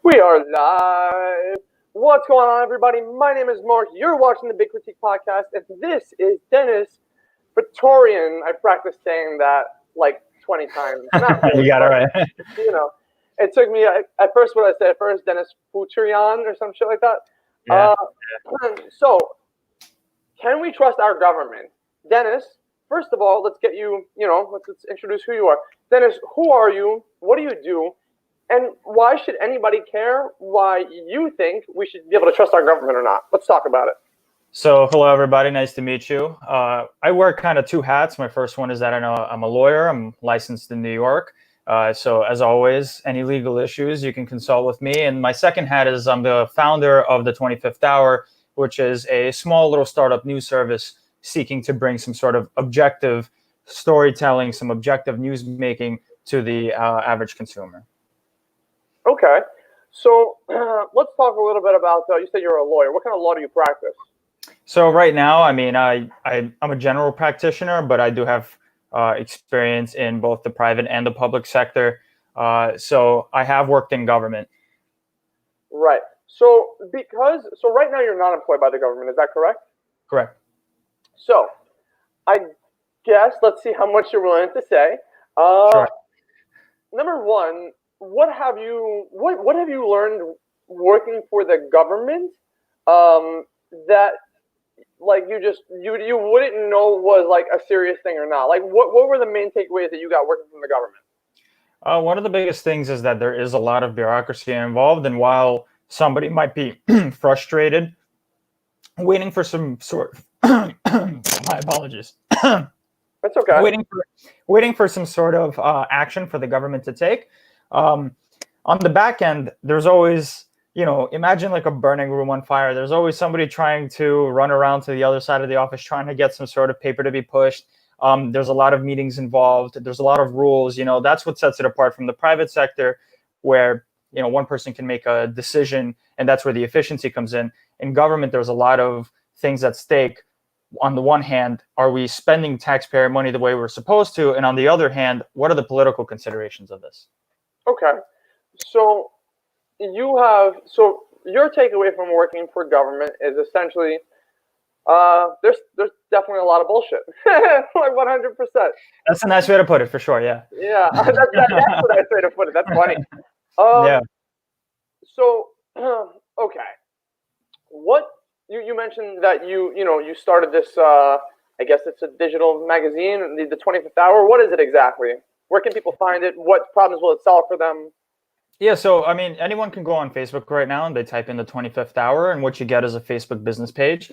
We are live. What's going on, everybody? My name is Mark. You're watching the BigCritique Podcast, and this is Dennis Futoryan. I practiced saying that like 20 times. Not really, You got it right. It took me at first. What I said at first, Dennis Futoryan or some shit like that. Yeah. So, can we trust our government, Dennis? First of all, let's get you. Let's introduce who you are. Dennis, who are you? What do you do? And why should anybody care why you think we should be able to trust our government or not? Let's talk about it. So, hello, everybody. Nice to meet you. I wear kind of two hats. My first one is that I'm a lawyer. I'm licensed in New York. So, as always, any legal issues, you can consult with me. And my second hat is I'm the founder of the 25th Hour, which is a small little startup news service seeking to bring some sort of objective storytelling, some objective news making to the average consumer. Okay. So let's talk a little bit about, you said you're a lawyer. What kind of law do you practice? So right now, I'm a general practitioner, but I do have experience in both the private and the public sector. So I have worked in government. Right. So right now you're not employed by the government. Is that correct? Correct. So I guess let's see how much you're willing to say. Sure. Number one, what have you learned working for the government that like you wouldn't know was like a serious thing or not? Like what were the main takeaways that you got working from the government? One of the biggest things is that there is a lot of bureaucracy involved, and while somebody might be frustrated, waiting for some sort of my apologies. That's okay. Waiting for some sort of action for the government to take. On the back end, there's always, imagine like a burning room on fire. There's always somebody trying to run around to the other side of the office, trying to get some sort of paper to be pushed. There's a lot of meetings involved. There's a lot of rules. That's what sets it apart from the private sector, where, one person can make a decision, and that's where the efficiency comes in. In government, there's a lot of things at stake. On the one hand, are we spending taxpayer money the way we're supposed to? And on the other hand, what are the political considerations of this? Okay. So your takeaway from working for government is essentially there's definitely a lot of bullshit. Like 100%. That's a nice way to put it, for sure. Yeah. Yeah, that's a nice way to put it. That's funny. Yeah. So, okay. What you mentioned that you started this I guess it's a digital magazine, the 25th Hour. What is it exactly? Where can people find it? What problems will it solve for them? Yeah, so anyone can go on Facebook right now and they type in the 25th Hour, and what you get is a Facebook business page.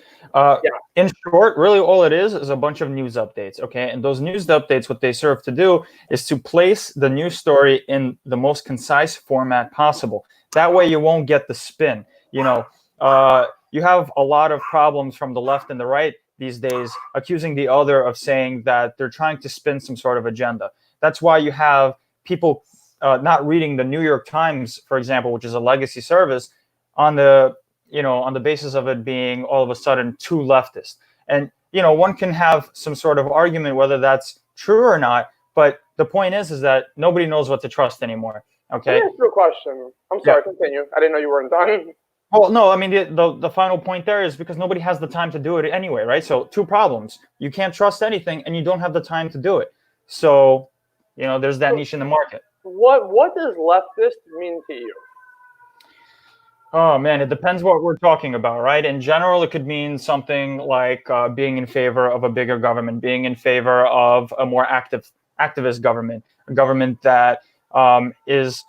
In short, really all it is a bunch of news updates, okay? And those news updates, what they serve to do is to place the news story in the most concise format possible. That way you won't get the spin. You have a lot of problems from the left and the right these days accusing the other of saying that they're trying to spin some sort of agenda. That's why you have people not reading the New York Times, for example, which is a legacy service, on the basis of it being all of a sudden too leftist. And one can have some sort of argument whether that's true or not, but the point is that nobody knows what to trust anymore. Okay. Let me ask you a question. I'm sorry, Continue. I didn't know you weren't done. Well, no, the final point there is because nobody has the time to do it anyway, right? So two problems: you can't trust anything, and you don't have the time to do it. So there's that niche in the market. What does leftist mean to you? Oh, man, it depends what we're talking about, right? In general, it could mean something like being in favor of a bigger government, being in favor of a more activist government, a government that is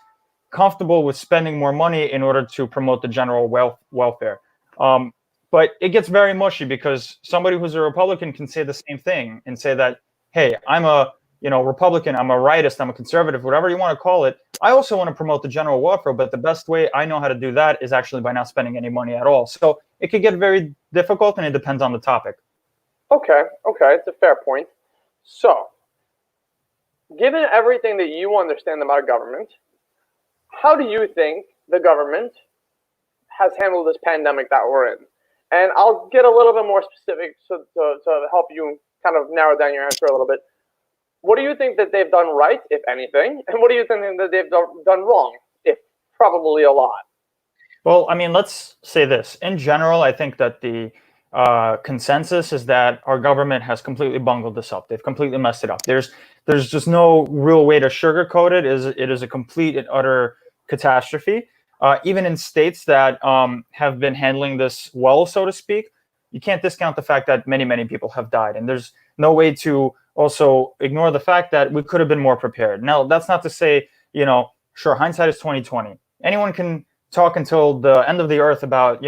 comfortable with spending more money in order to promote the general welfare. But it gets very mushy because somebody who's a Republican can say the same thing and say that, hey, I'm a Republican, I'm a rightist, I'm a conservative, whatever you want to call it. I also want to promote the general welfare, but the best way I know how to do that is actually by not spending any money at all. So it could get very difficult, and it depends on the topic. Okay, it's a fair point. So, given everything that you understand about government, how do you think the government has handled this pandemic that we're in? And I'll get a little bit more specific to help you kind of narrow down your answer a little bit. What do you think that they've done right, if anything? And what do you think that they've done wrong, if probably a lot? Well, I mean, let's say this. In general, I think that the consensus is that our government has completely bungled this up. They've completely messed it up. There's just no real way to sugarcoat it. It is a complete and utter catastrophe. Even in states that have been handling this well, so to speak, you can't discount the fact that many people have died, and there's no way to also ignore the fact that we could have been more prepared. Now, that's not to say, sure, hindsight is 2020. Anyone can talk until the end of the earth about,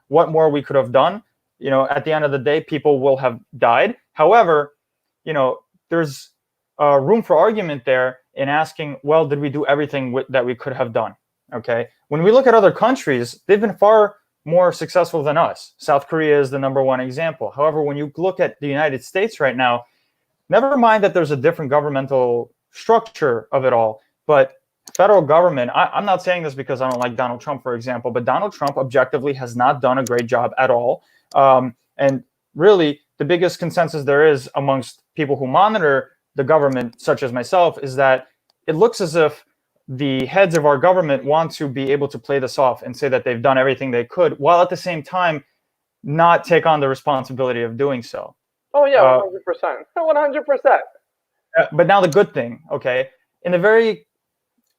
what more we could have done. At the end of the day, people will have died. However, there's room for argument there in asking, well, did we do everything that we could have done? Okay. When we look at other countries, they've been far more successful than us. South Korea is the number one example. However, when you look at the United States right now, never mind that there's a different governmental structure of it all, but federal government, I'm not saying this because I don't like Donald Trump, for example, but Donald Trump objectively has not done a great job at all. And really, the biggest consensus there is amongst people who monitor the government, such as myself, is that it looks as if the heads of our government want to be able to play this off and say that they've done everything they could, while at the same time not take on the responsibility of doing so. Oh, yeah, 100%. 100%. But now the good thing, okay,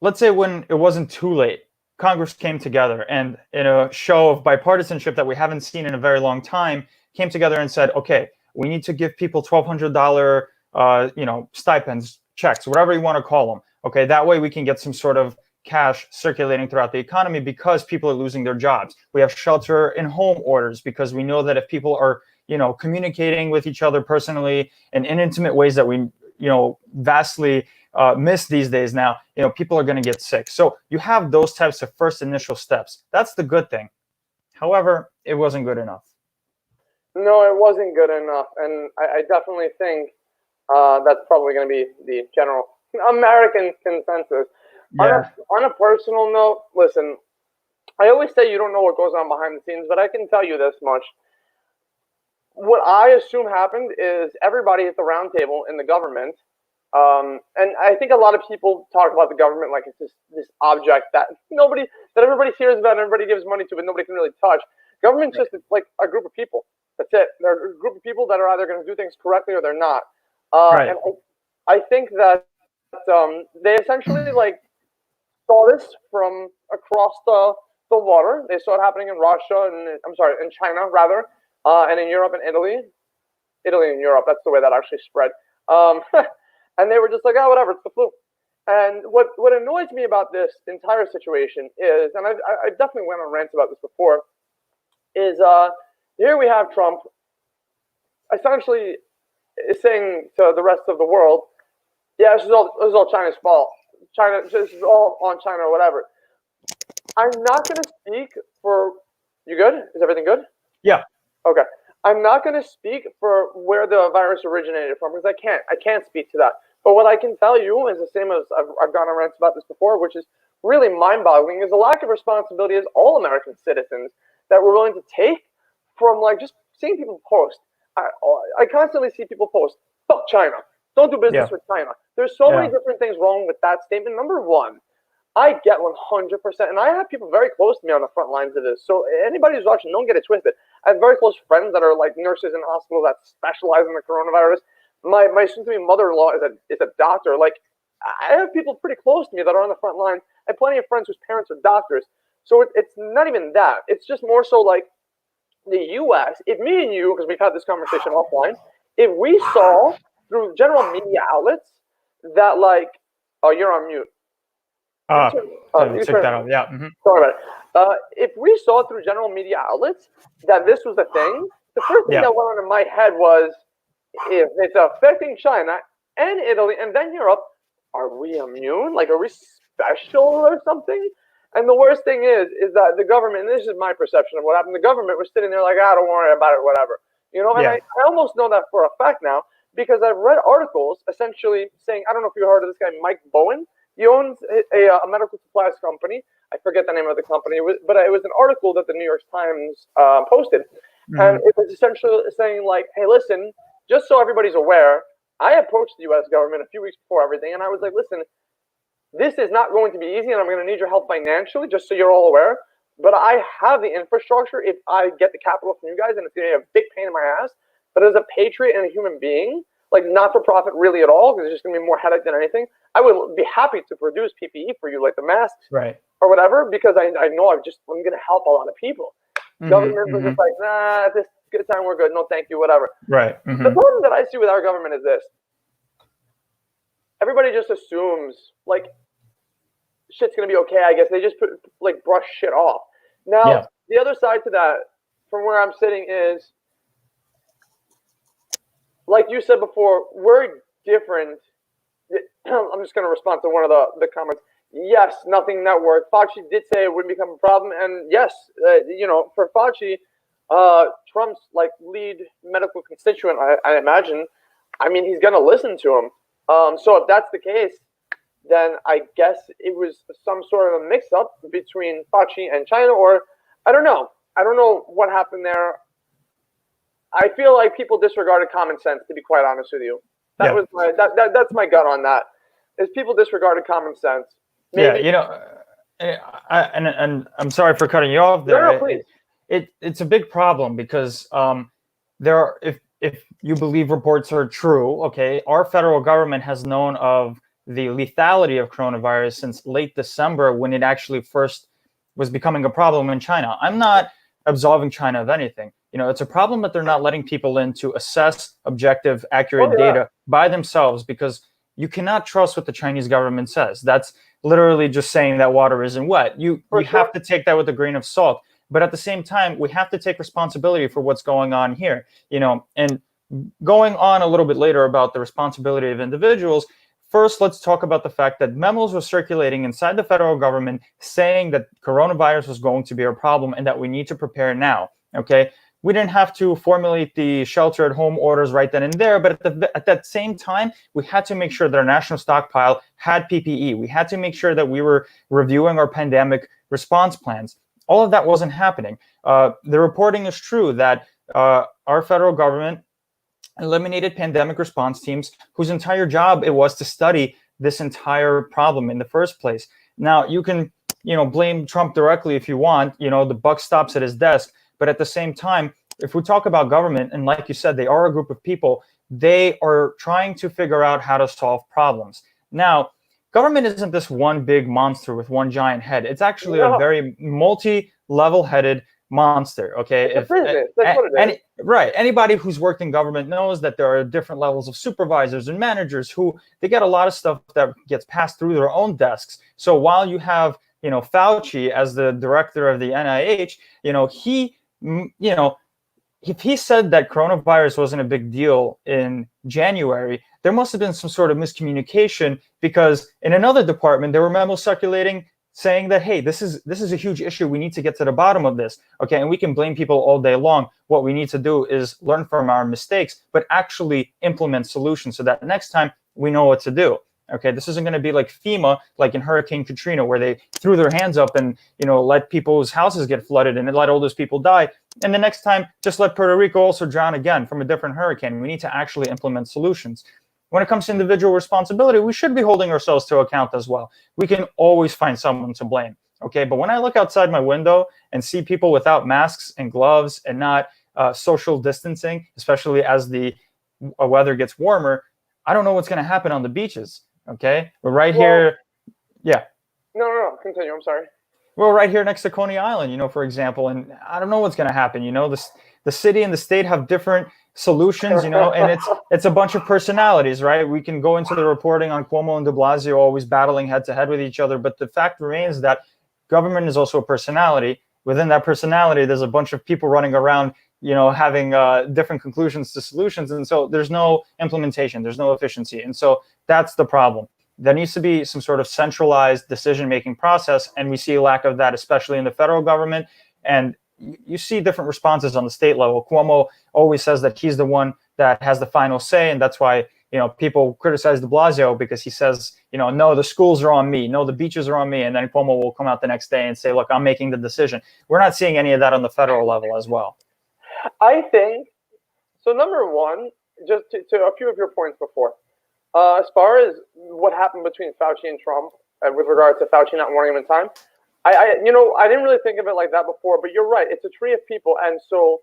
let's say when it wasn't too late, Congress came together and in a show of bipartisanship that we haven't seen in a very long time, came together and said, okay, we need to give people $1,200, stipends, checks, whatever you want to call them. Okay, that way we can get some sort of cash circulating throughout the economy because people are losing their jobs. We have shelter in home orders because we know that if people are, communicating with each other personally and in intimate ways that we, vastly miss these days now, people are going to get sick. So you have those types of first initial steps. That's the good thing. However, it wasn't good enough. No, it wasn't good enough. And I definitely think that's probably going to be the general American consensus. Yeah. On a personal note, listen, I always say you don't know what goes on behind the scenes, but I can tell you this much. What I assume happened is everybody at the round table in the government, and I think a lot of people talk about the government like it's this object that everybody hears about and everybody gives money to, but nobody can really touch. Government's just like a group of people. That's it. They're a group of people that are either going to do things correctly or they're not. Right. And I think that they essentially saw this from across the water. They saw it happening in Russia in China rather, and in Europe and Italy and Europe. That's the way that actually spread. And they were just like, oh, whatever, it's the flu. And what annoys me about this entire situation is, and I've definitely went on rants about this before, is here we have Trump essentially saying to the rest of the world, yeah, this is all China's fault. This is all on China or whatever. I'm not going to speak for... You good? Is everything good? Yeah. Okay. I'm not going to speak for where the virus originated from because I can't speak to that. But what I can tell you is the same as I've gone on rants about this before, which is really mind-boggling, is a lack of responsibility as all American citizens that we're willing to take from just seeing people post. I constantly see people post, fuck China. Don't do business with China. There's so many different things wrong with that statement. Number one, I get 100%, and I have people very close to me on the front lines of this. So anybody who's watching, don't get it twisted. I have very close friends that are nurses in hospitals that specialize in the coronavirus. My soon-to-be mother-in-law is a doctor. I have people pretty close to me that are on the front lines. I have plenty of friends whose parents are doctors. So it's not even that. It's just more so the U.S., if me and you, because we've had this conversation offline, if we saw through general media outlets that oh, you're on mute. Check that out. Yeah. Mm-hmm. Sorry about it. If we saw through general media outlets that this was a thing, the first thing that went on in my head was, if it's affecting China and Italy and then Europe, are we immune? Are we special or something? And the worst thing is that the government, and this is my perception of what happened, the government was sitting there don't worry about it, whatever. And I almost know that for a fact now because I've read articles essentially saying, I don't know if you heard of this guy, Mike Bowen. He owns a medical supplies company. I forget the name of the company, but it was an article that the New York Times posted. Mm-hmm. And it was essentially saying hey, listen, just so everybody's aware, I approached the U.S. government a few weeks before everything, and I was like, listen, this is not going to be easy, and I'm going to need your help financially, just so you're all aware. but I have the infrastructure if I get the capital from you guys, and it's going to be a big pain in my ass. But as a patriot and a human being, like not for profit really at all, because it's just going to be more headache than anything, I would be happy to produce PPE for you, like the masks or whatever, because I know I'm going to help a lot of people. Government was just like, nah, this good time, we're good. No, thank you, whatever. Right. The problem that I see with our government is this. Everybody just assumes, like, shit's going to be okay, I guess. They just brush shit off. Now, the other side to that, from where I'm sitting, is, like you said before, we're different. I'm just going to respond to one of the comments. Yes, nothing network. Fauci did say it wouldn't become a problem, and yes, for Fauci, Trump's lead medical constituent, I imagine. I mean, he's going to listen to him. So if that's the case, then I guess it was some sort of a mix-up between Fauci and China, or I don't know. I don't know what happened there. I feel like people disregarded common sense, to be quite honest with you. Was that's my gut on that. Is people disregarded common sense. Maybe. And I'm sorry for cutting you off there. No, please. It's a big problem because there are, if you believe reports are true, okay, our federal government has known of the lethality of coronavirus since late December, when it actually first was becoming a problem in China. I'm not absolving China of anything. It's a problem that they're not letting people in to assess objective, accurate data by themselves, because you cannot trust what the Chinese government says. That's literally just saying that water isn't wet. You have to take that with a grain of salt. But at the same time, we have to take responsibility for what's going on here. And going on a little bit later about the responsibility of individuals, first, let's talk about the fact that memos were circulating inside the federal government saying that coronavirus was going to be a problem and that we need to prepare now. Okay. We didn't have to formulate the shelter-at-home orders right then and there, but at that same time, we had to make sure that our national stockpile had PPE. We had to make sure that we were reviewing our pandemic response plans. All of that wasn't happening. The reporting is true that our federal government eliminated pandemic response teams whose entire job it was to study this entire problem in the first place. Now, you can blame Trump directly if you want. The buck stops at his desk. But at the same time, if we talk about government, and like you said, they are a group of people, they are trying to figure out how to solve problems. Now, government isn't this one big monster with one giant head. It's actually a very multi-level-headed monster, okay? That's what it is. Right. Anybody who's worked in government knows that there are different levels of supervisors and managers who they get a lot of stuff that gets passed through their own desks. So while you have, Fauci as the director of the NIH, if he said that coronavirus wasn't a big deal in January, there must have been some sort of miscommunication, because in another department, there were memos circulating saying that, hey, this is a huge issue. We need to get to the bottom of this. Okay, and we can blame people all day long. What we need to do is learn from our mistakes, but actually implement solutions so that next time we know what to do. Okay, this isn't going to be like FEMA, like in Hurricane Katrina, where they threw their hands up and let people's houses get flooded and let all those people die. And the next time, just let Puerto Rico also drown again from a different hurricane. We need to actually implement solutions. When it comes to individual responsibility, we should be holding ourselves to account as well. We can always find someone to blame. Okay, but when I look outside my window and see people without masks and gloves and not social distancing, especially as the weather gets warmer, I don't know what's going to happen on the beaches. Okay, we're here. Yeah. No. Continue. I'm sorry. We're right here next to Coney Island, for example, and I don't know what's going to happen. The city and the state have different solutions, and it's a bunch of personalities, right? We can go into the reporting on Cuomo and de Blasio always battling head to head with each other, but the fact remains that government is also a personality. Within that personality, there's a bunch of people running around, having different conclusions to solutions, and so there's no implementation, there's no efficiency, and so that's the problem. There needs to be some sort of centralized decision-making process, and we see a lack of that, especially in the federal government. And you see different responses on the state level. Cuomo always says that he's the one that has the final say, and that's why people criticize de Blasio, because he says, no, the schools are on me, no, the beaches are on me, and then Cuomo will come out the next day and say, look, I'm making the decision. We're not seeing any of that on the federal level as well. I think so. Number one, just to a few of your points before. As far as what happened between Fauci and Trump, with regard to Fauci not warning him in time, I didn't really think of it like that before, but you're right. It's a tree of people, and so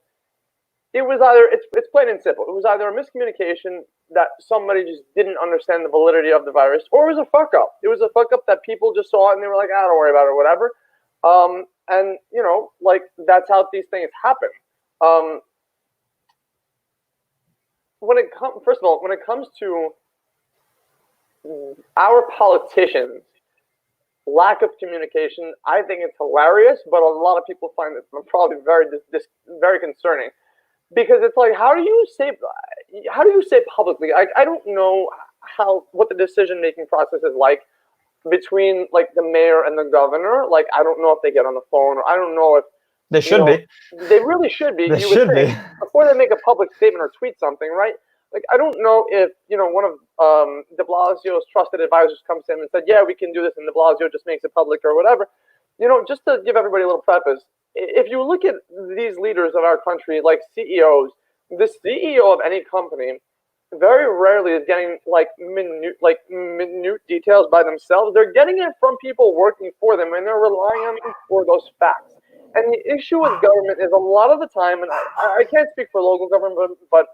it was either it's plain and simple. It was either a miscommunication that somebody just didn't understand the validity of the virus, or it was a fuck up. It was a fuck up that people just saw it and they were like, "Ah, don't worry about it, whatever." And like that's how these things happen. First of all, when it comes to our politicians, lack of communication, I think it's hilarious, but a lot of people find it probably very concerning, because it's like, how do you say publicly? I don't know what the decision making process is like between like the mayor and the governor. Like, I don't know if they get on the phone, or I don't know if They should be. They really should be. They should be. Before they make a public statement or tweet something, right? Like, I don't know if, one of de Blasio's trusted advisors comes to him and said, yeah, we can do this, and de Blasio just makes it public or whatever. Just to give everybody a little preface, if you look at these leaders of our country, like CEOs, the CEO of any company very rarely is getting minute details by themselves. They're getting it from people working for them, and they're relying on them for those facts. And the issue with government is a lot of the time, and I can't speak for local government, but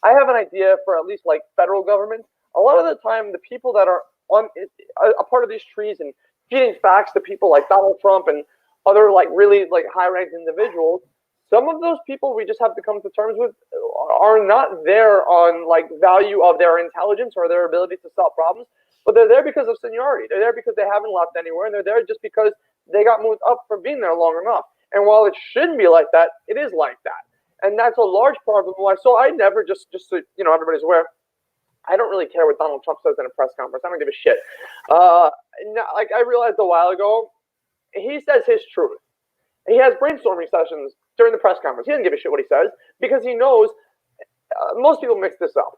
I have an idea for at least like federal government. A lot of the time, the people that are on a part of these trees and feeding facts to people like Donald Trump and other like really like high-ranked individuals, some of those people we just have to come to terms with are not there on like value of their intelligence or their ability to solve problems, but they're there because of seniority. They're there because they haven't left anywhere, and they're there just because they got moved up for being there long enough. And while it shouldn't be like that, it is like that. And that's a large part of why. So I never just so everybody's aware, I don't really care what Donald Trump says in a press conference. I don't give a shit. Like I realized a while ago, he says his truth. He has brainstorming sessions during the press conference. He doesn't give a shit what he says, because he knows most people mix this up.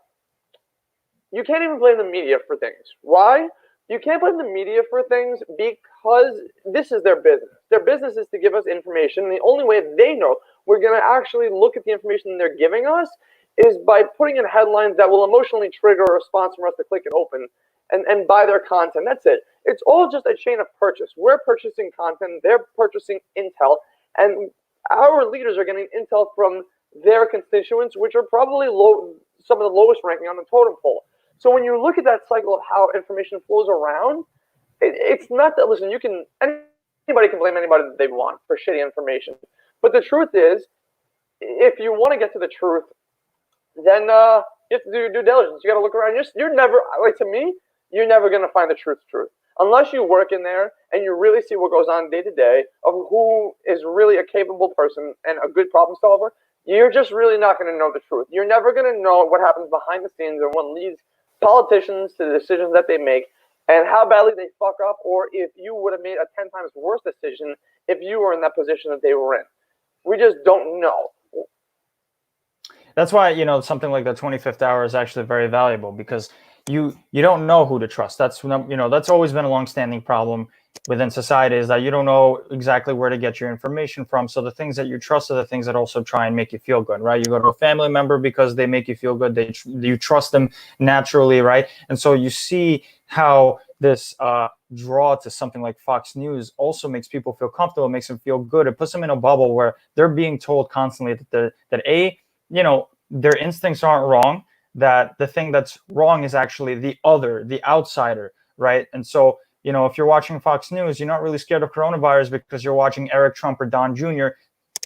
You can't even blame the media for things. Why? You can't blame the media for things because this is their business. Their business is to give us information. And the only way they know we're going to actually look at the information they're giving us is by putting in headlines that will emotionally trigger a response from us to click and open and buy their content. That's it. It's all just a chain of purchase. We're purchasing content. They're purchasing intel. And our leaders are getting intel from their constituents, which are probably some of the lowest ranking on the totem pole. So when you look at that cycle of how information flows around, it's not that, listen, anybody can blame anybody that they want for shitty information. But the truth is, if you want to get to the truth, then you have to do due diligence. You got to look around. You're never, like, to me, you're never going to find the truth. Unless you work in there and you really see what goes on day to day of who is really a capable person and a good problem solver, you're just really not going to know the truth. You're never going to know what happens behind the scenes and what leads politicians to the decisions that they make and how badly they fuck up, or if you would have made a 10 times worse decision if you were in that position that they were in. We just don't know. That's why, something like the 25th hour is actually very valuable, because you don't know who to trust. That's always been a longstanding problem within society, is that you don't know exactly where to get your information from. So the things that you trust are the things that also try and make you feel good, right? You go to a family member because they make you feel good. You trust them naturally, right? And so you see how this draw to something like Fox News also makes people feel comfortable, makes them feel good. It puts them in a bubble where they're being told constantly that their instincts aren't wrong, that the thing that's wrong is actually the other, the outsider, right? And so, if you're watching Fox News, you're not really scared of coronavirus because you're watching Eric Trump or Don Jr.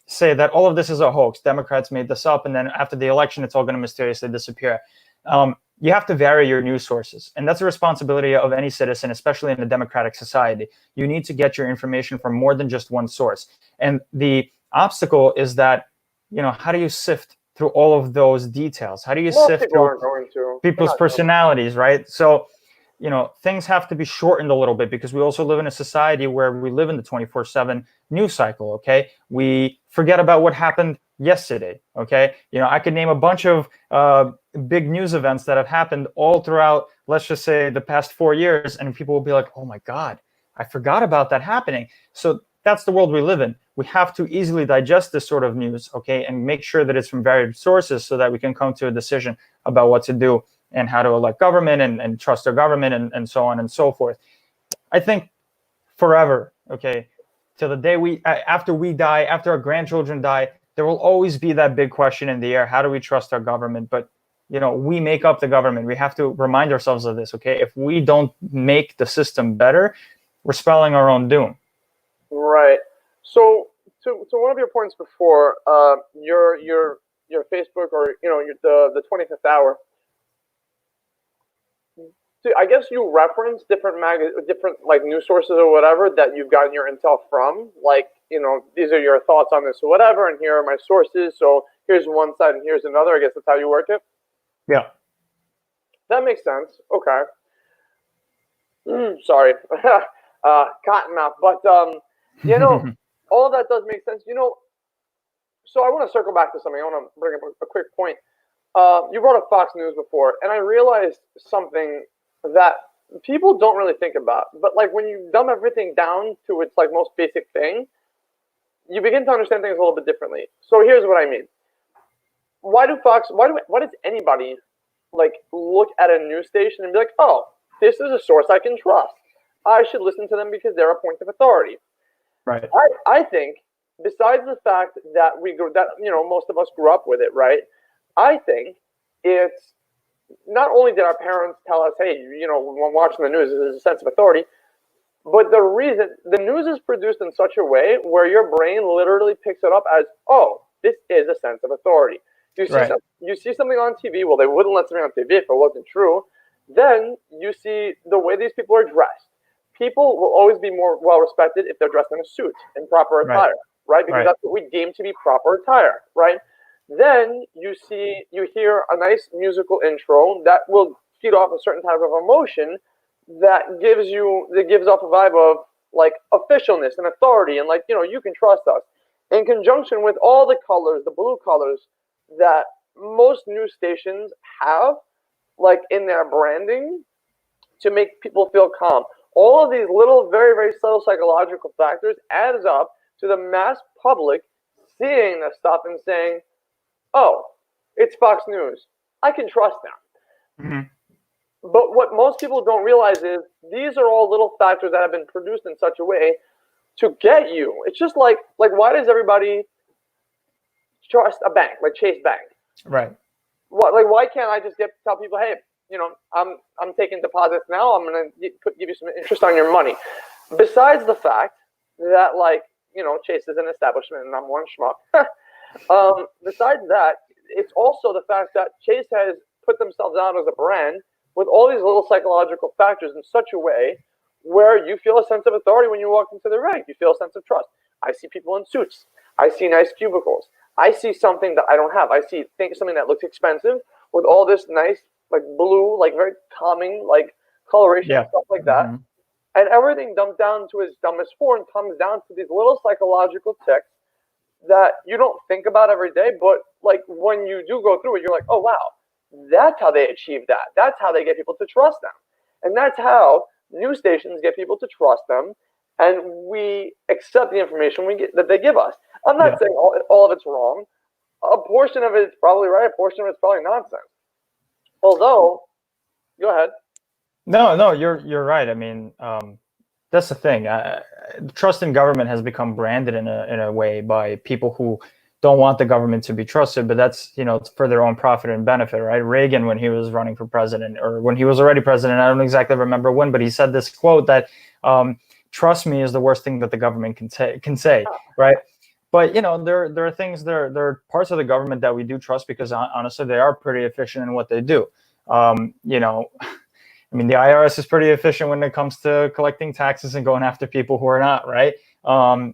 say that all of this is a hoax. Democrats made this up, and then after the election, it's all going to mysteriously disappear. You have to vary your news sources, and that's a responsibility of any citizen, especially in a democratic society. You need to get your information from more than just one source. And the obstacle is that, how do you sift through all of those details? How do you sift through people's personalities, right? So, things have to be shortened a little bit, because we also live in a society where we live in the 24/7 news cycle, okay? We forget about what happened yesterday, okay? I could name a bunch of big news events that have happened all throughout, let's just say, the past 4 years, and people will be like, oh my God, I forgot about that happening. So that's the world we live in. We have to easily digest this sort of news, okay, and make sure that it's from varied sources so that we can come to a decision about what to do and how to elect government and trust our government and so on and so forth. I think forever, okay, till the day after we die, after our grandchildren die, there will always be that big question in the air. How do we trust our government? But, we make up the government. We have to remind ourselves of this, okay? If we don't make the system better, we're spelling our own doom. Right. So to one of your points before, your Facebook or the 25th hour. I guess you reference different like news sources or whatever that you've gotten your intel from. Like, these are your thoughts on this or whatever, and here are my sources. So here's one side and here's another. I guess that's how you work it. Yeah. That makes sense. Okay. Sorry. Cotton mouth. But, all of that does make sense. So I want to circle back to something. I want to bring up a quick point. You brought up Fox News before, and I realized something that people don't really think about. But like when you dumb everything down to its like most basic thing, you begin to understand things a little bit differently. So here's what I mean. Why does anybody like look at a news station and be like, oh, this is a source I can trust. I should listen to them because they're a point of authority. Right. I think besides the fact that most of us grew up with it, right? I think it's not only did our parents tell us, hey, when watching the news, there's a sense of authority, but the reason the news is produced in such a way where your brain literally picks it up as, oh, this is a sense of authority. You see something on TV. Well, they wouldn't let something on TV if it wasn't true. Then you see the way these people are dressed. People will always be more well respected if they're dressed in a suit in proper attire, right? Because that's what we deem to be proper attire, right? Then you hear a nice musical intro that will feed off a certain type of emotion that gives off a vibe of like officialness and authority and like, you can trust us. In conjunction with all the colors, the blue colors that most news stations have like in their branding to make people feel calm. All of these little, very, very subtle psychological factors adds up to the mass public seeing this stuff and saying, oh, it's Fox News. I can trust them. Mm-hmm. But what most people don't realize is these are all little factors that have been produced in such a way to get you. It's just like why does everybody trust a bank, like Chase Bank? Right. Why can't I just tell people, hey, I'm taking deposits now. I'm going to give you some interest on your money. Besides the fact that, Chase is an establishment and I'm one schmuck. Besides that, it's also the fact that Chase has put themselves out as a brand with all these little psychological factors in such a way where you feel a sense of authority when you walk into the bank. You feel a sense of trust. I see people in suits. I see nice cubicles. I see something that I don't have. I see something that looks expensive with all this nice, like blue, like very calming, like coloration and stuff like that. Mm-hmm. And everything dumbed down to its dumbest form comes down to these little psychological ticks that you don't think about every day, but like when you do go through it, you're like, oh wow, that's how they achieve that. That's how they get people to trust them. And that's how news stations get people to trust them, and we accept the information that they give us. I'm not saying all of it's wrong. A portion of it's probably right, a portion of it's probably nonsense. Although, go ahead. No, you're right. I mean, that's the thing. Trust in government has become branded in a way by people who don't want the government to be trusted, but that's, it's for their own profit and benefit, right? Reagan, when he was running for president, or when he was already president, I don't exactly remember when, but he said this quote that trust me is the worst thing that the government can say, right? But there are things, there are parts of the government that we do trust because honestly they are pretty efficient in what they do. I mean, the IRS is pretty efficient when it comes to collecting taxes and going after people who are not, right? So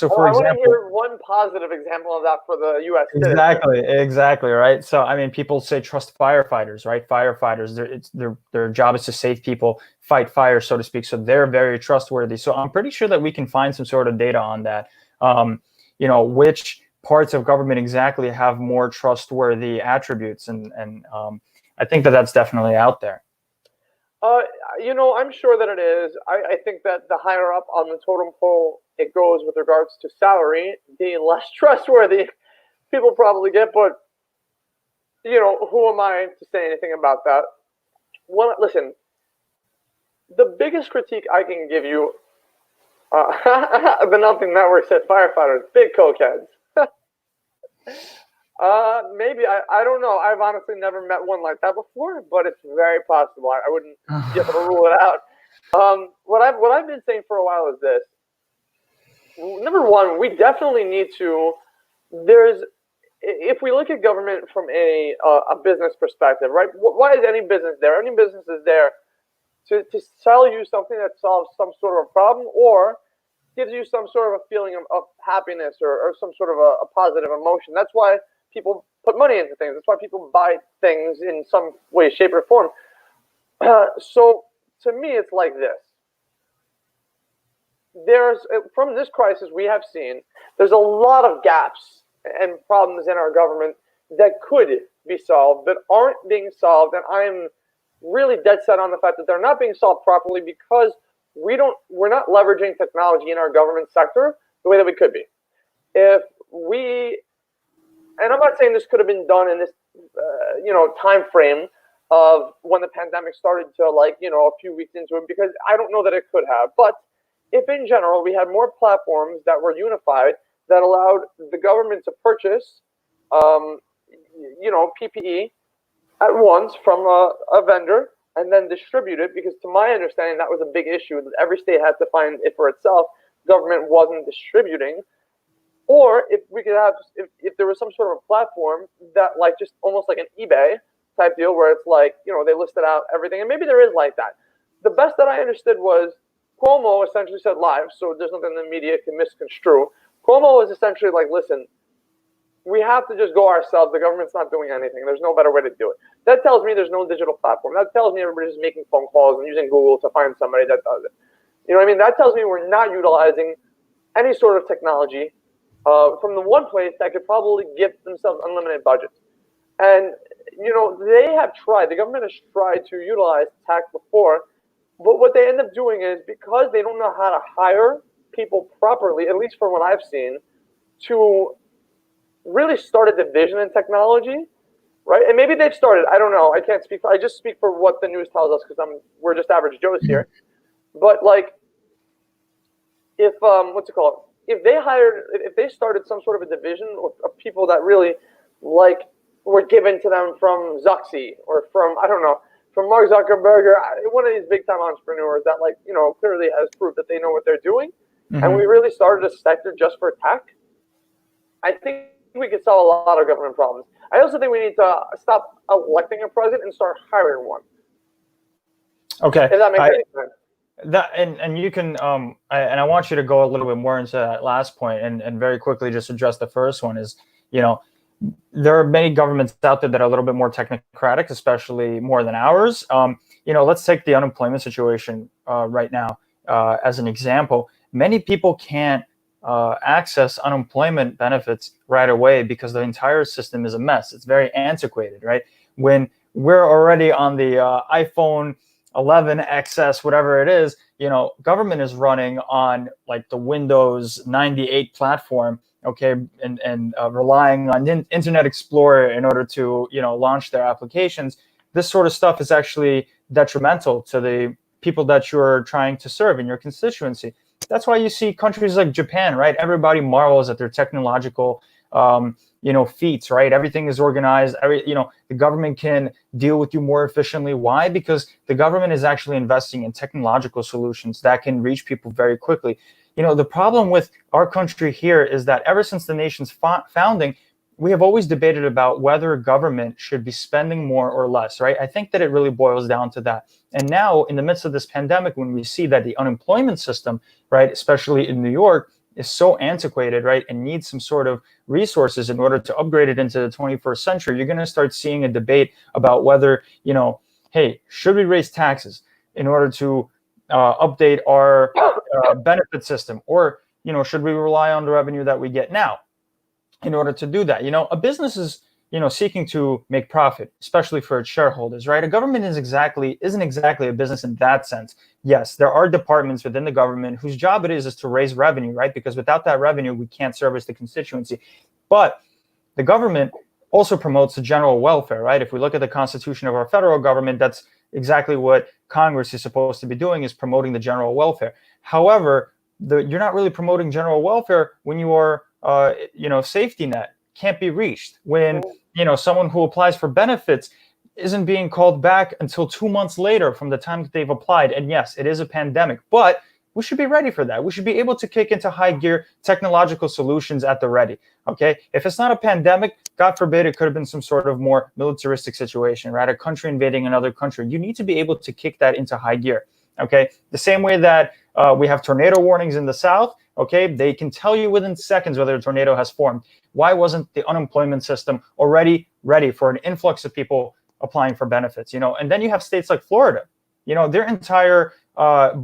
for example, I want to hear one positive example of that for the U.S. Exactly, right? So, I mean, people say trust firefighters, right? Firefighters, their job is to save people, fight fire, so to speak. So they're very trustworthy. So I'm pretty sure that we can find some sort of data on that. Which parts of government exactly have more trustworthy attributes, and I think that that's definitely out there. I'm sure that it is. I think that the higher up on the totem pole it goes with regards to salary, the less trustworthy people probably get. But, who am I to say anything about that? Listen, the biggest critique I can give you The Nothing Network said firefighters, big cokeheads. Maybe I don't know. I've honestly never met one like that before, but it's very possible. I wouldn't be able to rule it out. What I've been saying for a while is this. Number one, we definitely need to. If we look at government from a business perspective, right? Why is any business there? Any business is there to sell you something that solves some sort of a problem or gives you some sort of a feeling of happiness or some sort of a positive emotion. That's why people put money into things. That's why people buy things in some way, shape, or form. So to me, it's like this. From this crisis we have seen, there's a lot of gaps and problems in our government that could be solved but aren't being solved, and I'm really dead set on the fact that they're not being solved properly because we're not leveraging technology in our government sector the way that we could be. And I'm not saying this could have been done in this time frame of when the pandemic started to a few weeks into it, because I don't know that it could have. But if in general we had more platforms that were unified that allowed the government to purchase PPE at once from a vendor and then distribute it, because to my understanding that was a big issue, that every state had to find it for itself. Government wasn't distributing. Or if we could have, if there was some sort of a platform that just almost like an eBay type deal where it's they listed out everything, and maybe there is like that. The best that I understood was Cuomo essentially said live, so there's nothing the media can misconstrue. Cuomo was essentially listen, we have to just go ourselves. The government's not doing anything. There's no better way to do it. That tells me there's no digital platform. That tells me everybody's just making phone calls and using Google to find somebody that does it. You know what I mean? That tells me we're not utilizing any sort of technology from the one place that could probably give themselves unlimited budgets. And, they have tried, the government has tried to utilize tech before, but what they end up doing is, because they don't know how to hire people properly, at least from what I've seen, to really start a division in technology, right? And maybe they've started, I don't know, I can't speak I just speak for what the news tells us, because we're just average Joes here. But if if they started some sort of a division of people that really were given to them from Zuxi or from, I don't know, from Mark Zuckerberg or one of these big time entrepreneurs that clearly has proved that they know what they're doing, and we really started a sector just for tech, I think we could solve a lot of government problems. I also think we need to stop electing a president and start hiring one. Okay. If that makes any sense. That and you can I want you to go a little bit more into that last point and very quickly just address the first one. Is there are many governments out there that are a little bit more technocratic, especially more than ours. Let's take the unemployment situation right now as an example. Many people can't access unemployment benefits right away because the entire system is a mess. It's very antiquated, right? When we're already on the iPhone 11 XS, whatever it is, government is running on the Windows 98 platform, okay, and relying on Internet Explorer in order to, launch their applications. This sort of stuff is actually detrimental to the people that you're trying to serve in your constituency. That's why you see countries like Japan, right? Everybody marvels at their technological feats, right? Everything is organized. The government can deal with you more efficiently. Why? Because the government is actually investing in technological solutions that can reach people very quickly. The problem with our country here is that ever since the nation's founding, we have always debated about whether government should be spending more or less, right? I think that it really boils down to that. And now, in the midst of this pandemic, when we see that the unemployment system, right, especially in New York, is so antiquated, right, and needs some sort of resources in order to upgrade it into the 21st century, you're going to start seeing a debate about whether, hey, should we raise taxes in order to update our benefit system, or, should we rely on the revenue that we get now in order to do that? A business is, seeking to make profit, especially for its shareholders, right? A government isn't exactly a business in that sense. Yes, there are departments within the government whose job it is to raise revenue, right? Because without that revenue, we can't service the constituency. But the government also promotes the general welfare, right? If we look at the constitution of our federal government, that's exactly what Congress is supposed to be doing, is promoting the general welfare. However, you're not really promoting general welfare when your safety net can't be reached, when someone who applies for benefits isn't being called back until 2 months later from the time that they've applied. And yes, it is a pandemic, but we should be ready for that. We should be able to kick into high gear technological solutions at the ready. Okay, if it's not a pandemic, God forbid, it could have been some sort of more militaristic situation, right? A country invading another country. You need to be able to kick that into high gear. Okay, the same way that we have tornado warnings in the South. Okay, they can tell you within seconds whether a tornado has formed. Why wasn't the unemployment system already ready for an influx of people applying for benefits? And then you have states like Florida. Their entire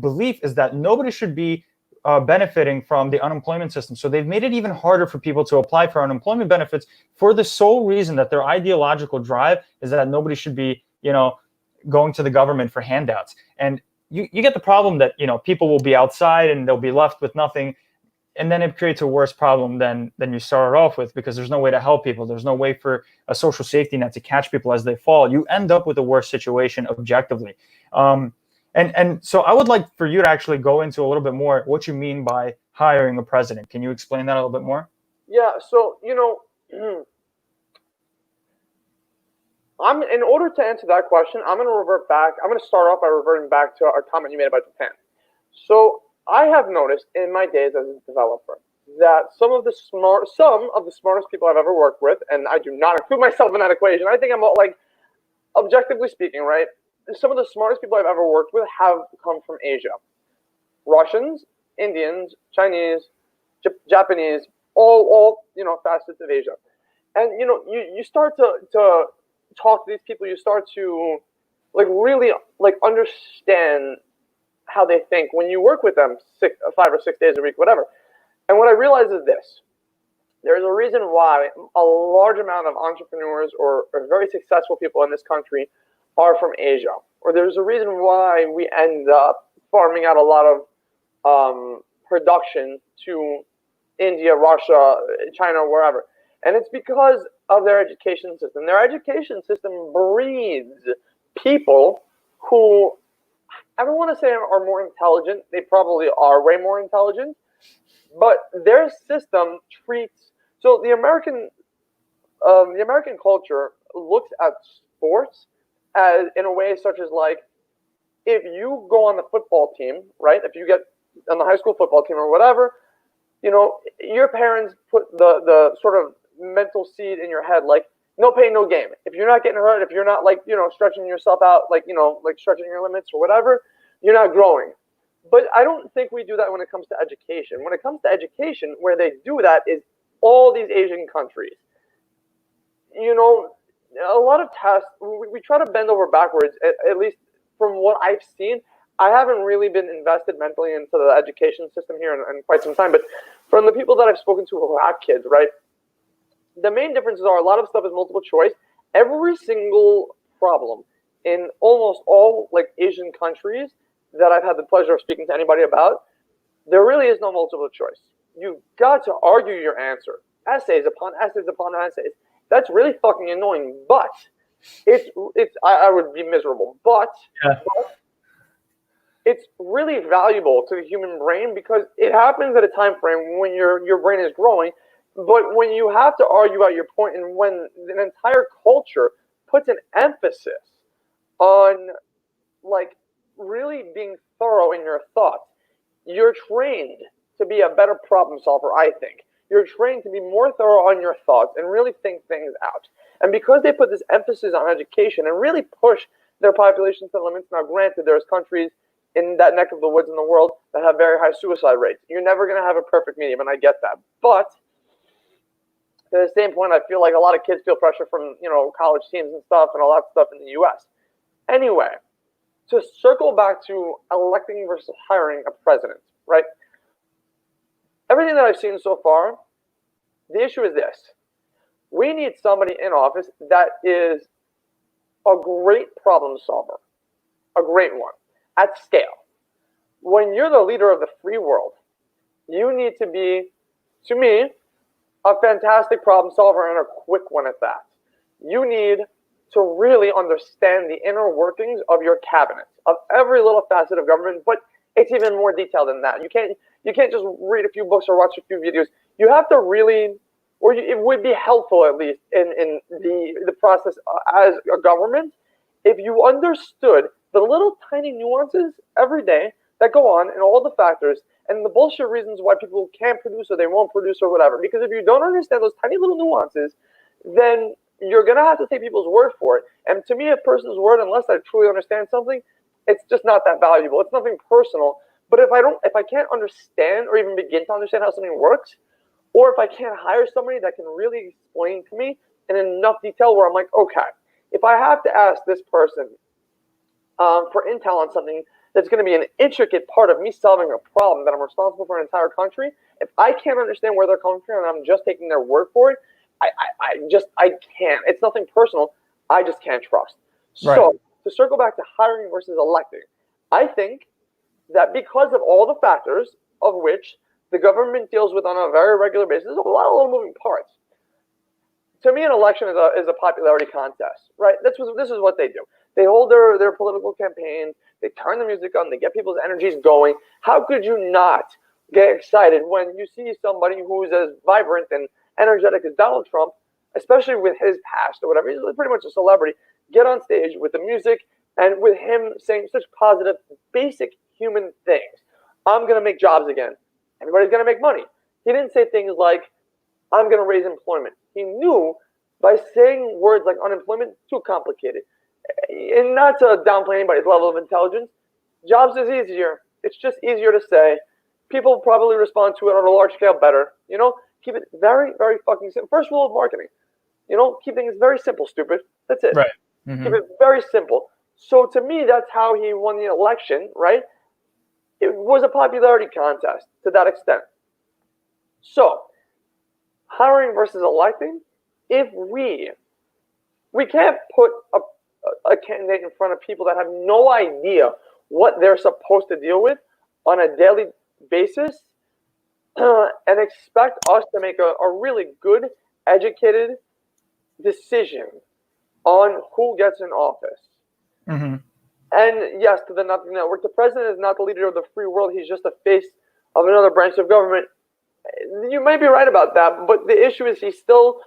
belief is that nobody should be benefiting from the unemployment system. So they've made it even harder for people to apply for unemployment benefits for the sole reason that their ideological drive is that nobody should be, going to the government for handouts. And you get the problem that, people will be outside and they'll be left with nothing. And then it creates a worse problem than you started off with, because there's no way to help people. There's no way for a social safety net to catch people as they fall. You end up with a worse situation objectively. And so I would like for you to actually go into a little bit more what you mean by hiring a president. Can you explain that a little bit more? Yeah. So, in order to answer that question, I'm going to revert back. I'm going to start off by reverting back to our comment you made about Japan. So I have noticed in my days as a developer that some of the smartest people I've ever worked with, and I do not include myself in that equation. I think I'm like, objectively speaking, right? Some of the smartest people I've ever worked with have come from Asia. Russians, Indians, Chinese, Japanese, all facets of Asia. And you start to talk to these people, you start to really understand how they think when you work with them 5 or 6 days a week, whatever. And what I realize is this: there's a reason why a large amount of entrepreneurs or very successful people in this country are from Asia, or there's a reason why we end up farming out a lot of production to India, Russia, China, wherever. And it's because of their education system. Their education system breeds people who, I don't want to say are more intelligent. They probably are way more intelligent. But their system treats, so the American culture looks at sports as in a way such as if you go on the football team, right? If you get on the high school football team or whatever, your parents put the sort of mental seed in your head, no pain, no gain. If you're not getting hurt, if you're not stretching yourself out, stretching your limits or whatever, you're not growing. But I don't think we do that when it comes to education. When it comes to education, where they do that is all these Asian countries. A lot of tests, we try to bend over backwards, at least from what I've seen. I haven't really been invested mentally into the education system here in quite some time, but from the people that I've spoken to who have kids, right, the main differences are a lot of stuff is multiple choice. Every single problem in almost all Asian countries that I've had the pleasure of speaking to anybody about, there really is no multiple choice. You've got to argue your answer. Essays upon essays upon essays. That's really fucking annoying, but I would be miserable. But it's really valuable to the human brain because it happens at a time frame when your brain is growing. But when you have to argue out your point, and when an entire culture puts an emphasis on really being thorough in your thoughts, you're trained to be a better problem solver, I think. You're trained to be more thorough on your thoughts and really think things out. And because they put this emphasis on education and really push their population to the limits, now granted, there's countries in that neck of the woods in the world that have very high suicide rates. You're never going to have a perfect medium, and I get that. But to the same point, I feel like a lot of kids feel pressure from, college teams and stuff and all that stuff in the U.S. Anyway, to circle back to electing versus hiring a president, right? Everything that I've seen so far, the issue is this. We need somebody in office that is a great problem solver, a great one, at scale. When you're the leader of the free world, you need to be, to me, a fantastic problem solver and a quick one at that. You need to really understand the inner workings of your cabinet, of every little facet of government, but it's even more detailed than that. You can't just read a few books or watch a few videos. You have to really, it would be helpful at least in the process as a government if you understood the little tiny nuances every day that go on and all the factors and the bullshit reasons why people can't produce or they won't produce or whatever. Because if you don't understand those tiny little nuances, then you're going to have to take people's word for it. And to me, a person's word, unless I truly understand something, it's just not that valuable. It's nothing personal. But if I can't understand or even begin to understand how something works, or if I can't hire somebody that can really explain to me in enough detail where I'm like, okay, if I have to ask this person for intel on something that's going to be an intricate part of me solving a problem that I'm responsible for an entire country, if I can't understand where they're coming from and I'm just taking their word for it, I can't. It's nothing personal. I just can't trust. Right. So to circle back to hiring versus electing, I think that because of all the factors of which the government deals with on a very regular basis, there's a lot of little moving parts. To me, an election is a popularity contest, right? This is what they do. They hold their political campaigns. They turn the music on. They get people's energies going. How could you not get excited when you see somebody who's as vibrant and energetic as Donald Trump, especially with his past or whatever? He's pretty much a celebrity. Get on stage with the music and with him saying such positive, basic human things. I'm going to make jobs again. Everybody's going to make money. He didn't say things like, I'm going to raise employment. He knew by saying words like unemployment, too complicated. And not to downplay anybody's level of intelligence, jobs is easier. It's just easier to say. People probably respond to it on a large scale better. Keep it very, very fucking simple. First rule of marketing, keep things very simple, stupid. That's it. Right. Mm-hmm. Keep it very simple. So to me, that's how he won the election, right? It was a popularity contest to that extent. So, hiring versus electing, if we can't put a candidate in front of people that have no idea what they're supposed to deal with on a daily basis and expect us to make a really good, educated decision on who gets in office. Mm-hmm. And yes, to the Nothing Network, the president is not the leader of the free world. He's just the face of another branch of government. You might be right about that, but the issue is he's still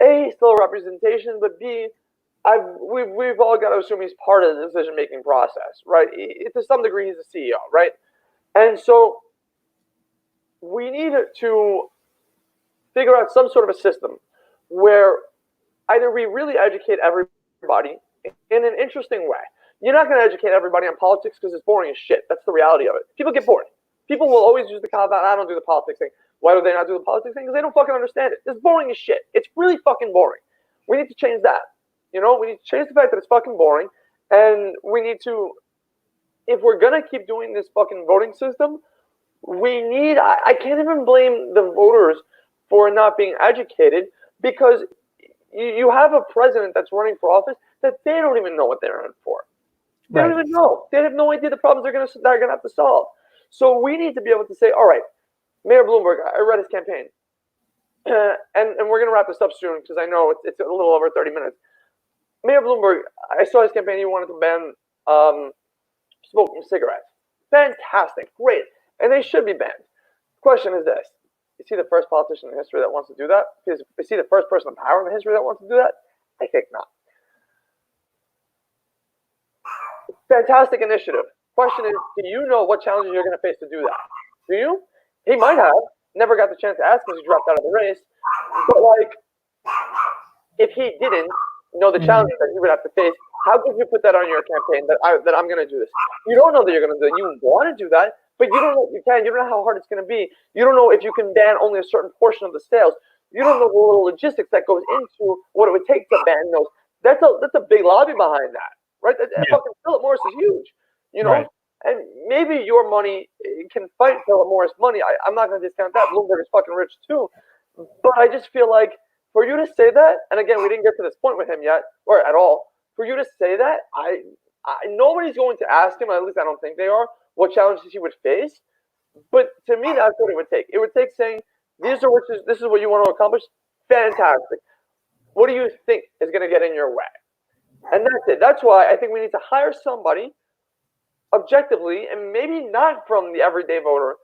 A, still a representation, but B, we've all got to assume he's part of the decision-making process, right? To some degree, he's a CEO, right? And so we need to figure out some sort of a system where either we really educate everybody in an interesting way. You're not going to educate everybody on politics because it's boring as shit. That's the reality of it. People get bored. People will always use the cop-out, I don't do the politics thing. Why do they not do the politics thing? Because they don't fucking understand it. It's boring as shit. It's really fucking boring. We need to change that. We need to change the fact that it's fucking boring. And we need to, if we're going to keep doing this fucking voting system, I can't even blame the voters for not being educated, because you have a president that's running for office that they don't even know what they're running for. They don't even know. They have no idea the problems they're going to have to solve. So we need to be able to say, all right, Mayor Bloomberg, I read his campaign. And we're going to wrap this up soon because I know it's a little over 30 minutes. Mayor Bloomberg, I saw his campaign. He wanted to ban smoking cigarettes. Fantastic. Great. And they should be banned. The question is this. Is he the first politician in history that wants to do that? Is he the first person in power in history that wants to do that? I think not. Fantastic initiative. Question is, do you know what challenges you're going to face to do that? Do you? He might have. Never got the chance to ask because he dropped out of the race. But, if he didn't know the challenges that he would have to face, how could you put that on your campaign that I'm going to do this? You don't know that you're going to do it. You want to do that, but you don't know if you can. You don't know how hard it's going to be. You don't know if you can ban only a certain portion of the sales. You don't know the little logistics that goes into what it would take to ban those. That's a big lobby behind that, right? Fucking Philip Morris is huge, Right. And maybe your money can fight Philip Morris money. I'm not going to discount that. Bloomberg is fucking rich too. But I just feel like for you to say that, and again, we didn't get to this point with him yet, or at all. For you to say that, nobody's going to ask him, at least I don't think they are, what challenges he would face. But to me, that's what it would take. It would take saying, this is what you want to accomplish. Fantastic. What do you think is going to get in your way? And that's it. That's why I think we need to hire somebody objectively, and maybe not from the everyday voter,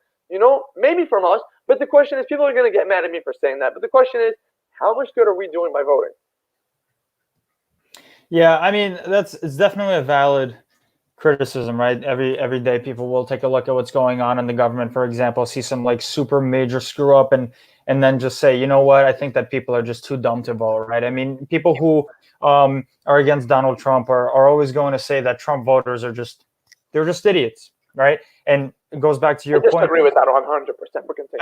maybe from us. But the question is, people are going to get mad at me for saying that. But the question is, how much good are we doing by voting? Yeah, I mean, it's definitely a valid criticism, right? Every day people will take a look at what's going on in the government, for example, see some like super major screw up and then just say, you know what, I think that people are just too dumb to vote, right? I mean, people who are against Donald Trump are always going to say that Trump voters are they're just idiots, right? And it goes back to your point. I disagree with that 100%. We can take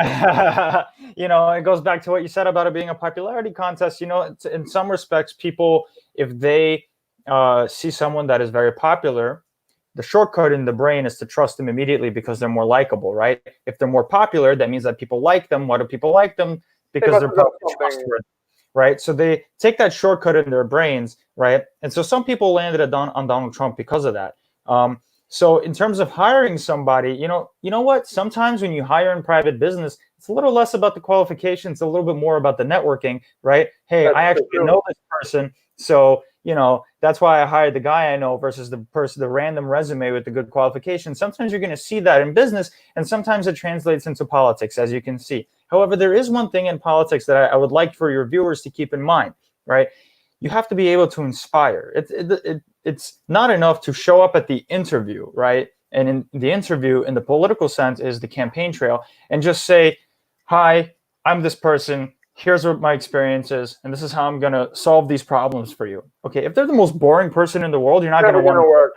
it goes back to what you said about it being a popularity contest. In some respects, people, if they see someone that is very popular, the shortcut in the brain is to trust them immediately because they're more likable, right? If they're more popular, that means that people like them. Why do people like them? Because they're probably trustworthy, right? So they take that shortcut in their brains, right? And so some people landed on Donald Trump because of that. So in terms of hiring somebody, you know what? Sometimes when you hire in private business, it's a little less about the qualifications, a little bit more about the networking, right? Hey, I actually know this person, so that's why I hired the guy I know versus the random resume with the good qualifications. Sometimes you're going to see that in business, and sometimes it translates into politics, as you can see. However, there is one thing in politics that I would like for your viewers to keep in mind, right? You have to be able to inspire. It's not enough to show up at the interview, right? And in the interview, in the political sense, is the campaign trail, and just say, hi, I'm this person. Here's what my experience is, and this is how I'm going to solve these problems for you. Okay, if they're the most boring person in the world, you're not going to want to work.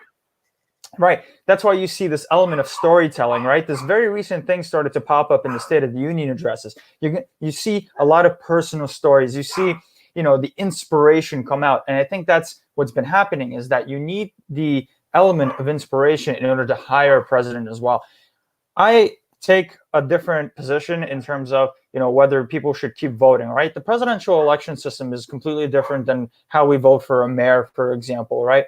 Right. That's why you see this element of storytelling, right? This very recent thing started to pop up in the State of the Union addresses. You see a lot of personal stories. You see, the inspiration come out. And I think that's what's been happening, is that you need the element of inspiration in order to hire a president as well. I take a different position in terms of, whether people should keep voting, right? The presidential election system is completely different than how we vote for a mayor, for example, right?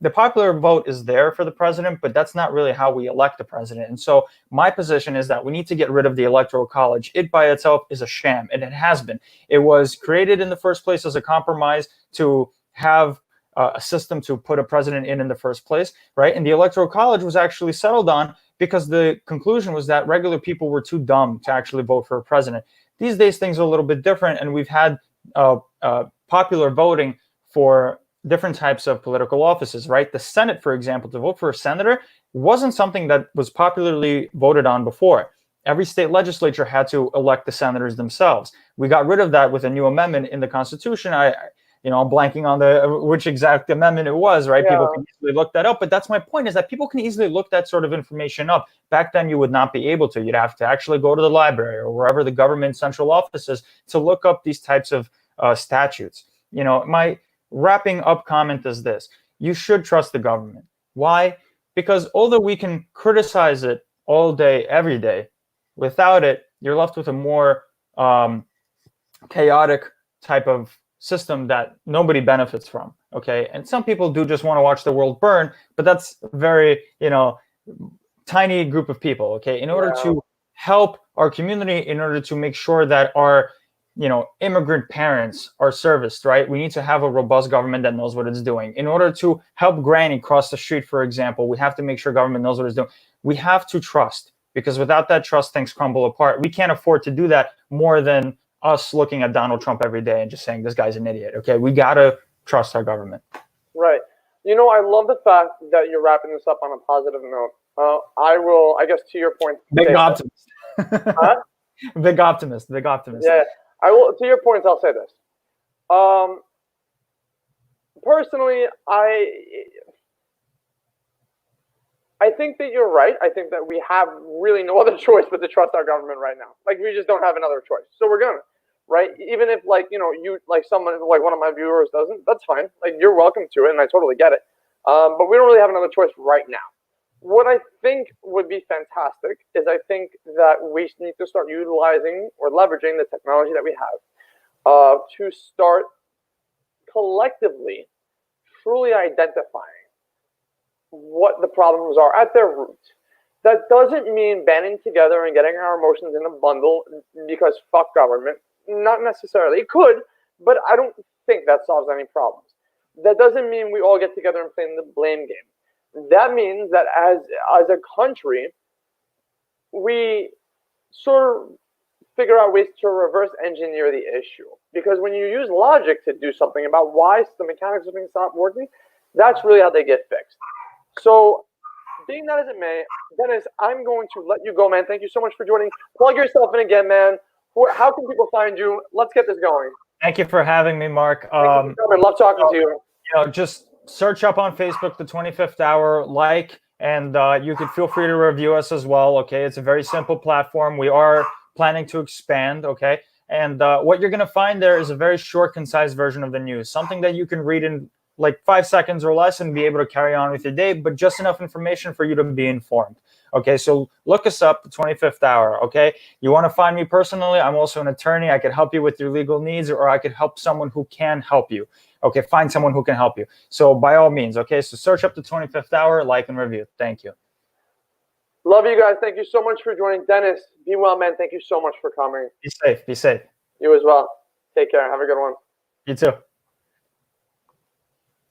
The popular vote is there for the president, but that's not really how we elect the president. And so my position is that we need to get rid of the Electoral College. It by itself is a sham, and it has been. It was created in the first place as a compromise to have a system to put a president in the first place, right? And the Electoral College was actually settled on because the conclusion was that regular people were too dumb to actually vote for a president. These days, things are a little bit different, and we've had popular voting for different types of political offices, right? The Senate, for example, to vote for a senator wasn't something that was popularly voted on before. Every state legislature had to elect the senators themselves. We got rid of that with a new amendment in the Constitution. I'm blanking on which exact amendment it was, right? Yeah. People can easily look that up, but that's my point, is that people can easily look that sort of information up. Back then, you would not be able to. You'd have to actually go to the library or wherever the government central office is to look up these types of statutes. My wrapping up comment is this: you should trust the government. Why? Because although we can criticize it all day, every day, without it, you're left with a more chaotic type of system that nobody benefits from. Okay, and some people do just want to watch the world burn, but that's a very tiny group of people. Okay, in order to help our community, in order to make sure that our immigrant parents are serviced, right? We need to have a robust government that knows what it's doing. In order to help Granny cross the street, for example, we have to make sure government knows what it's doing. We have to trust, because without that trust, things crumble apart. We can't afford to do that more than us looking at Donald Trump every day and just saying, this guy's an idiot. Okay, we got to trust our government. Right. I love the fact that you're wrapping this up on a positive note. I guess to your point. Big optimist. Huh? Big optimist. Yeah. I will. To your points, I'll say this. Personally, I think that you're right. I think that we have really no other choice but to trust our government right now. Like, we just don't have another choice. So we're gonna, right? Even if someone like one of my viewers doesn't, that's fine. Like, you're welcome to it, and I totally get it. But we don't really have another choice right now. What I think would be fantastic is I think that we need to start utilizing or leveraging the technology that we have to start collectively truly identifying what the problems are at their root. That doesn't mean banding together and getting our emotions in a bundle because fuck government. Not necessarily. It could, but I don't think that solves any problems. That doesn't mean we all get together and play in the blame game. That means that as a country, we sort of figure out ways to reverse engineer the issue. Because when you use logic to do something about why the mechanics of things stop working, that's really how they get fixed. So, being that as it may, Dennis, I'm going to let you go, man. Thank you so much for joining. Plug yourself in again, man. How can people find you? Let's get this going. Thank you for having me, Mark. Thank you for coming. Love talking to you. Just search up on Facebook, The 25th Hour, and you can feel free to review us as well, okay? It's a very simple platform. We are planning to expand, okay? And what you're going to find there is a very short, concise version of the news, something that you can read in like 5 seconds or less and be able to carry on with your day, but just enough information for you to be informed. Okay, so look us up, The 25th Hour, okay? You want to find me personally? I'm also an attorney. I could help you with your legal needs, or I could help someone who can help you. Okay, find someone who can help you. So by all means, okay, so search up The 25th Hour, like and review. Thank you. Love you guys. Thank you so much for joining. Dennis, be well, man. Thank you so much for coming. Be safe. Be safe. You as well. Take care. Have a good one. You too.